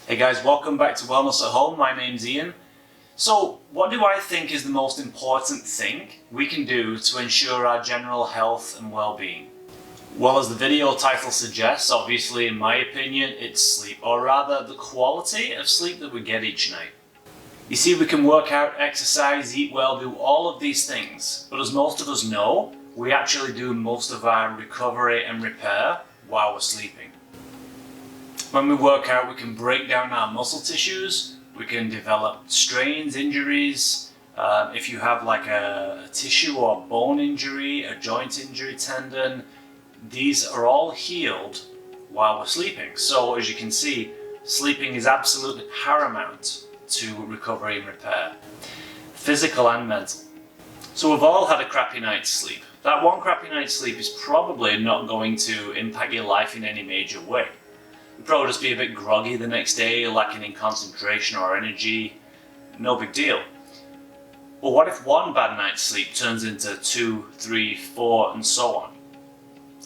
Hey guys, welcome back to Wellness at Home. My name's Ian. So, what do I think is the most important thing we can do to ensure our general health and well-being? Well, as the video title suggests, obviously in my opinion, it's sleep, or rather the quality of sleep that we get each night. You see, we can work out, exercise, eat well, do all of these things, but as most of us know, we actually do most of our recovery and repair while we're sleeping. When we work out, we can break down our muscle tissues, we can develop strains, injuries. If you have like a tissue or bone injury, a joint injury, tendon, these are all healed while we're sleeping. So as you can see, sleeping is absolutely paramount to recovery and repair, physical and mental. So we've all had a crappy night's sleep. That one crappy night's sleep is probably not going to impact your life in any major way. You'll probably just be a bit groggy the next day, lacking in concentration or energy. No big deal. But what if one bad night's sleep turns into 2, 3, 4 and so on?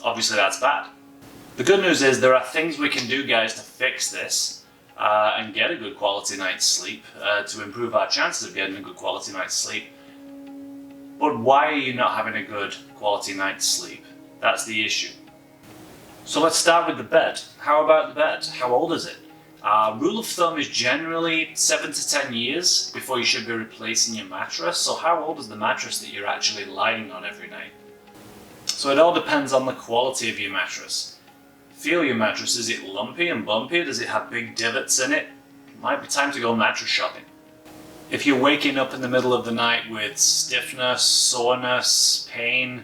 Obviously that's bad. The good news is there are things we can do, guys, to fix this and get a good quality night's sleep, to improve our chances of getting a good quality night's sleep. But why are you not having a good quality night's sleep? That's the issue. So let's start with the bed. How about the bed? How old is it? Rule of thumb is generally 7 to 10 years before you should be replacing your mattress. So how old is the mattress that you're actually lying on every night? So it all depends on the quality of your mattress. Feel your mattress. Is it lumpy and bumpy? Does it have big divots in it? Might be time to go mattress shopping. If you're waking up in the middle of the night with stiffness, soreness, pain,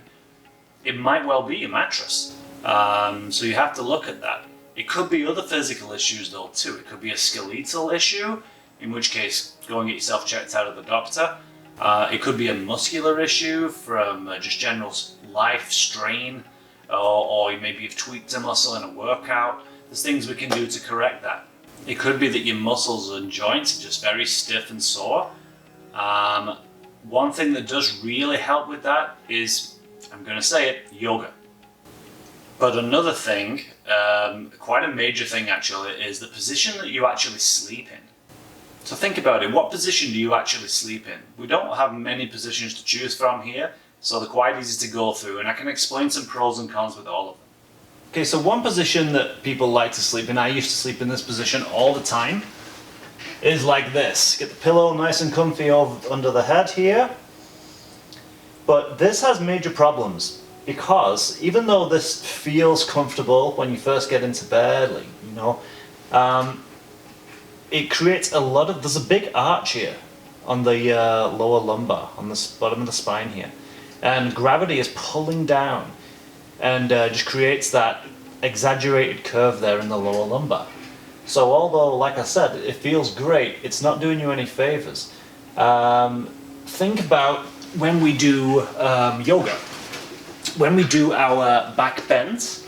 it might well be your mattress. So you have to look at that. It could be other physical issues though too. It could be a skeletal issue, in which case go and get yourself checked out of the doctor. It could be a muscular issue from just general life strain, or maybe you've tweaked a muscle in a workout. There's things we can do to correct that. It could be that your muscles and joints are just very stiff and sore. One thing that does really help with that is, I'm going to say it, yoga. But another thing, quite a major thing actually, is the position that you actually sleep in. So think about it, what position do you actually sleep in? We don't have many positions to choose from here, so they're quite easy to go through, and I can explain some pros and cons with all of them. Okay, so one position that people like to sleep in, I used to sleep in this position all the time, is like this. Get the pillow nice and comfy under the head here. But this has major problems, because even though this feels comfortable when you first get into bed, like, you know, it creates there's a big arch here on the lower lumbar, on the bottom of the spine here. And gravity is pulling down and just creates that exaggerated curve there in the lower lumbar. So although, like I said, it feels great, it's not doing you any favors. Think about when we do yoga. When we do our back bends,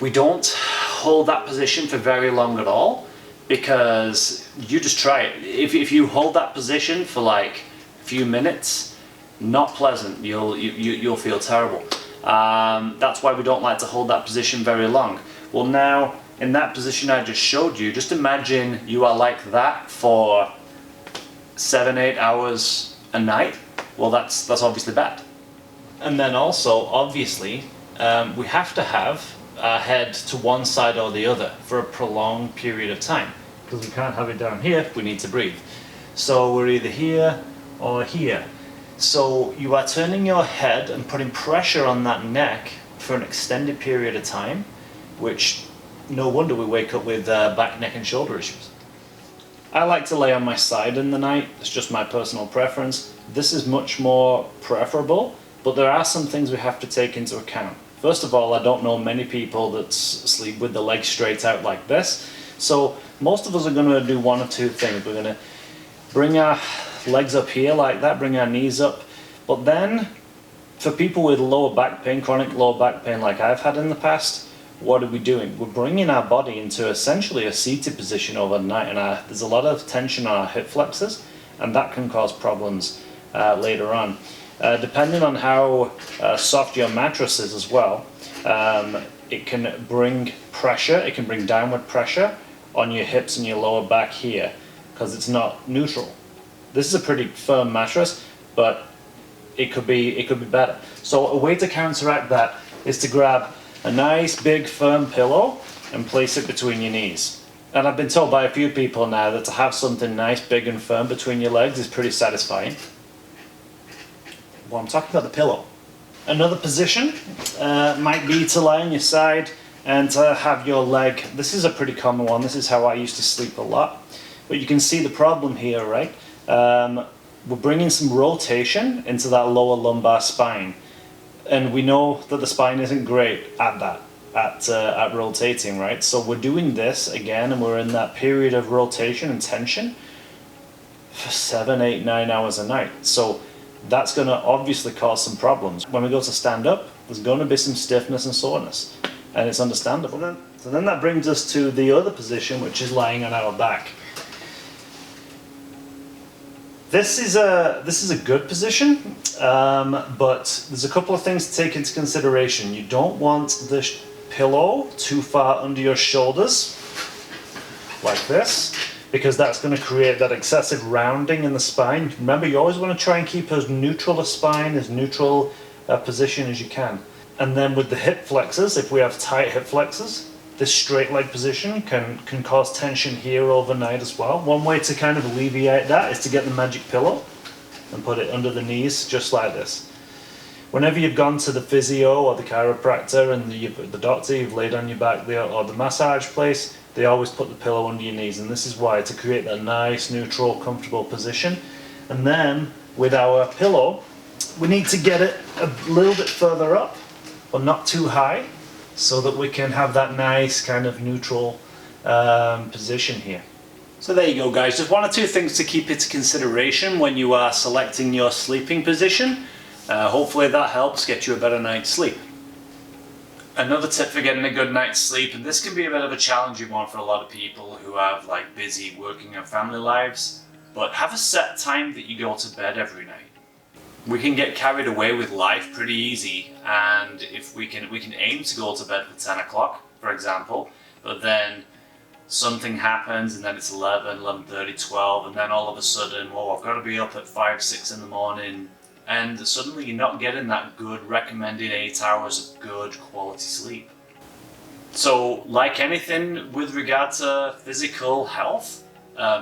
we don't hold that position for very long at all, because you just try it. If you hold that position for like a few minutes, not pleasant. You'll feel terrible. That's why we don't like to hold that position very long. Well, now in that position I just showed you, just imagine you are like that for 7-8 hours a night. Well, that's obviously bad. And then also, obviously, we have to have our head to one side or the other for a prolonged period of time, because we can't have it down here, we need to breathe. So we're either here or here. So you are turning your head and putting pressure on that neck for an extended period of time, which no wonder we wake up with back, neck and shoulder issues. I like to lay on my side in the night, it's just my personal preference. This is much more preferable, but there are some things we have to take into account. First of all, I don't know many people that sleep with the legs straight out like this. So most of us are going to do one or two things. We're going to bring our legs up here like that, bring our knees up. But then, for people with lower back pain, chronic lower back pain like I've had in the past, what are we doing? We're bringing our body into essentially a seated position overnight, and there's a lot of tension on our hip flexors, and that can cause problems later on. Depending on how soft your mattress is as well, it can bring pressure, it can bring downward pressure on your hips and your lower back here, because it's not neutral. This is a pretty firm mattress, but it could be better. So a way to counteract that is to grab a nice big firm pillow and place it between your knees. And I've been told by a few people now that to have something nice, big and firm between your legs is pretty satisfying. Well, I'm talking about the pillow. Another position might be to lie on your side and to have your leg, this is a pretty common one, this is how I used to sleep a lot. But you can see the problem here, right? We're bringing some rotation into that lower lumbar spine. And we know that the spine isn't great at that, at rotating, right? So we're doing this again, and we're in that period of rotation and tension for 7, 8, 9 hours a night. So that's going to obviously cause some problems. When we go to stand up, there's going to be some stiffness and soreness, and it's understandable. So then that brings us to the other position, which is lying on our back. This is a good position, but there's a couple of things to take into consideration. You don't want the pillow too far under your shoulders, like this, because that's going to create that excessive rounding in the spine. Remember, you always want to try and keep as neutral a spine, as neutral a position as you can. And then with the hip flexors, if we have tight hip flexors, this straight leg position can cause tension here overnight as well. One way to kind of alleviate that is to get the magic pillow and put it under the knees, just like this. Whenever you've gone to the physio or the chiropractor and the doctor, you've laid on your back there, or the massage place, they always put the pillow under your knees, and this is why, to create that nice, neutral, comfortable position. And then with our pillow, we need to get it a little bit further up, but not too high, so that we can have that nice kind of neutral position here. So there you go, guys. Just one or two things to keep into consideration when you are selecting your sleeping position. Hopefully that helps get you a better night's sleep. Another tip for getting a good night's sleep, and this can be a bit of a challenging one for a lot of people who have like busy working and family lives, but have a set time that you go to bed every night. We can get carried away with life pretty easy, and if we can aim to go to bed for 10 o'clock, for example, but then something happens and then it's 11, 11:30, 12, and then all of a sudden, well, I've got to be up at 5, 6 in the morning, and suddenly you're not getting that good recommended 8 hours of good quality sleep. So like anything with regard to physical health,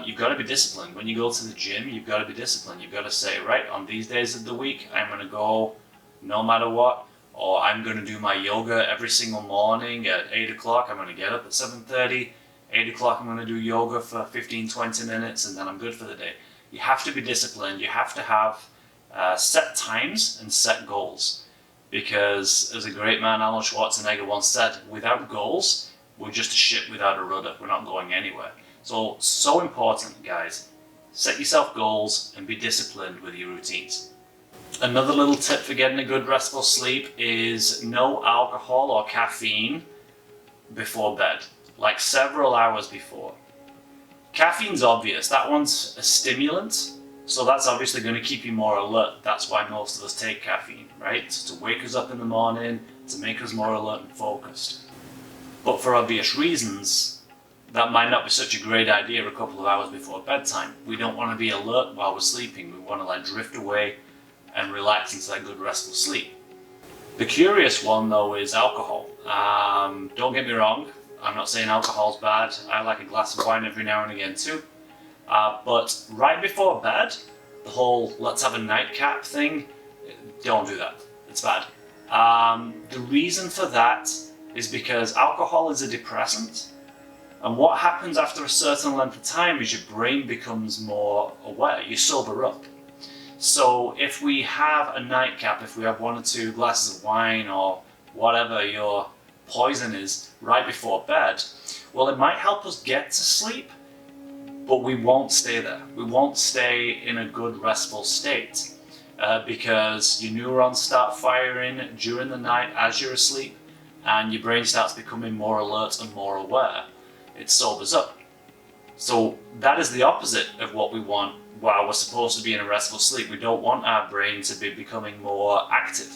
you've got to be disciplined. When you go to the gym, you've got to be disciplined. You've got to say, right, on these days of the week, I'm going to go no matter what, or I'm going to do my yoga every single morning at 8 o'clock. I'm going to get up at 7:30, 8 o'clock, I'm going to do yoga for 15, 20 minutes, and then I'm good for the day. You have to be disciplined. You have to have set times and set goals. Because as a great man, Arnold Schwarzenegger, once said, without goals, we're just a ship without a rudder. We're not going anywhere. So important, guys. Set yourself goals and be disciplined with your routines. Another little tip for getting a good restful sleep is no alcohol or caffeine before bed, like several hours before. Caffeine's obvious. That one's a stimulant, so that's obviously going to keep you more alert. That's why most of us take caffeine, right? To wake us up in the morning, to make us more alert and focused. But for obvious reasons, that might not be such a great idea a couple of hours before bedtime. We don't want to be alert while we're sleeping. We want to like drift away and relax into that good restful sleep. The curious one though is alcohol. Don't get me wrong, I'm not saying alcohol's bad. I like a glass of wine every now and again too. But right before bed, the whole let's have a nightcap thing, don't do that. It's bad. The reason for that is because alcohol is a depressant. And what happens after a certain length of time is your brain becomes more aware, you sober up. So if we have a nightcap, if we have 1 or 2 glasses of wine or whatever your poison is right before bed, well, it might help us get to sleep, but we won't stay there. We won't stay in a good restful state because your neurons start firing during the night as you're asleep and your brain starts becoming more alert and more aware. It sobers up. So that is the opposite of what we want while we're supposed to be in a restful sleep. We don't want our brain to be becoming more active.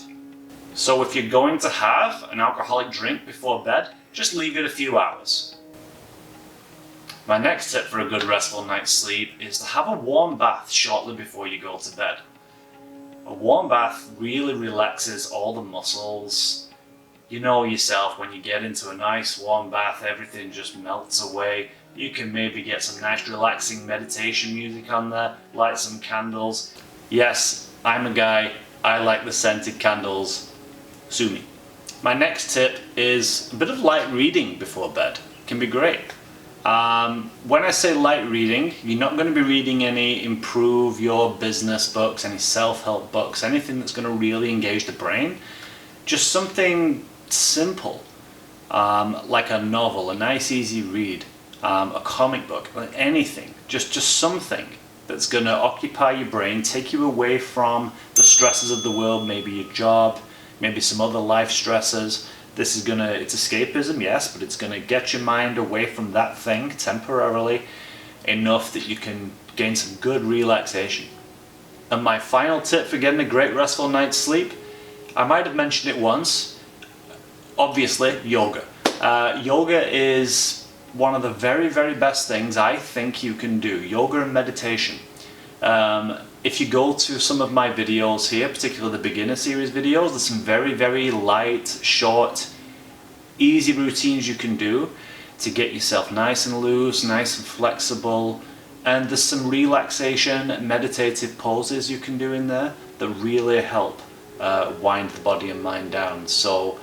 So if you're going to have an alcoholic drink before bed, just leave it a few hours. My next tip for a good restful night's sleep is to have a warm bath shortly before you go to bed. A warm bath really relaxes all the muscles. You know yourself, when you get into a nice warm bath, everything just melts away. You can maybe get some nice relaxing meditation music on there, light some candles. Yes, I'm a guy, I like the scented candles. Sue me. My next tip is a bit of light reading before bed. It can be great. When I say light reading, you're not going to be reading any improve your business books, any self-help books, anything that's going to really engage the brain. Just something simple, like a novel, a nice easy read, a comic book, anything. Just something that's going to occupy your brain, take you away from the stresses of the world, maybe your job, maybe some other life stresses. This is it's escapism, yes, but it's gonna get your mind away from that thing temporarily enough that you can gain some good relaxation. And my final tip for getting a great restful night's sleep, I might have mentioned it once, obviously yoga. Yoga is one of the very, very best things I think you can do, yoga and meditation. If you go to some of my videos here, particularly the beginner series videos, there's some very, very light, short, easy routines you can do to get yourself nice and loose, nice and flexible. And there's some relaxation, meditative poses you can do in there that really help wind the body and mind down. So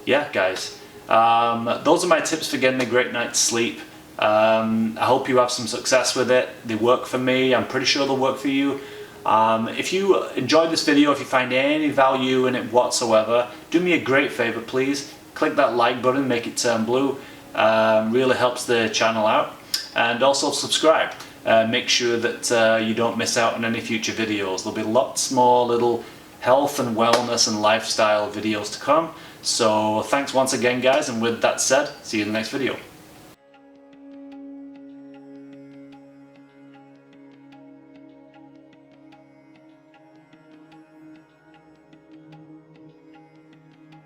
yeah, guys, those are my tips for getting a great night's sleep. I hope you have some success with it. They work for me. I'm pretty sure they'll work for you. If you enjoyed this video, if you find any value in it whatsoever, do me a great favor, please. Click that like button, make it turn blue. Really helps the channel out. And also subscribe. Make sure that you don't miss out on any future videos. There'll be lots more little health and wellness and lifestyle videos to come. So thanks once again, guys, and with that said, see you in the next video.